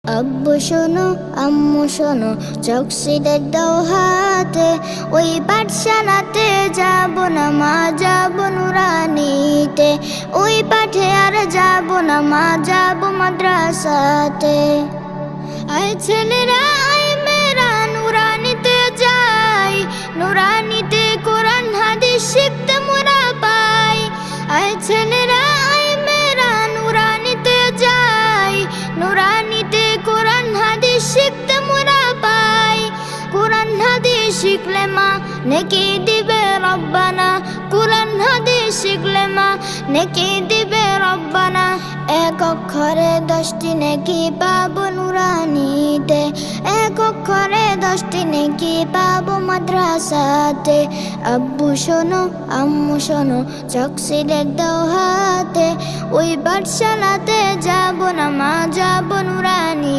আব্বু শোনো আম্মু শোনো চকসিদের দাও হাতে, ওই পাঠশালাতে যাব না মা, যাব নুরানিতে। ওই পাঠে আর যাব না মা, যাব মাদ্রাসাতে। আয় ছেলেরা আয় মেয়েরা নুরানিতে যাই, নুরানিতে কোরআন হাদিস শিখতে মোরা পাই। আয় ছেলেরা আয় মেয়েরা নুরানিতে যাই, নুরানিতে কোরআন হাদিস শিখতে মোরা পাই। কোরআন হাদিস শিখলে মা নেকি দিবে রব্বানা, কোরআন হাদিস শিখলে মা নেকি দিবে রব্বানা। এক অক্ষরে 10টি নেকি পাবো নুরানিতে, এক অক্ষরে 10টি নেকি পাবো মাদ্রাসাতে। আব্বু শোনো আম্মু শোনো চকসিদের দাও হাতে, ওই পাঠশালাতে যাব না মা, যাব নুরানি।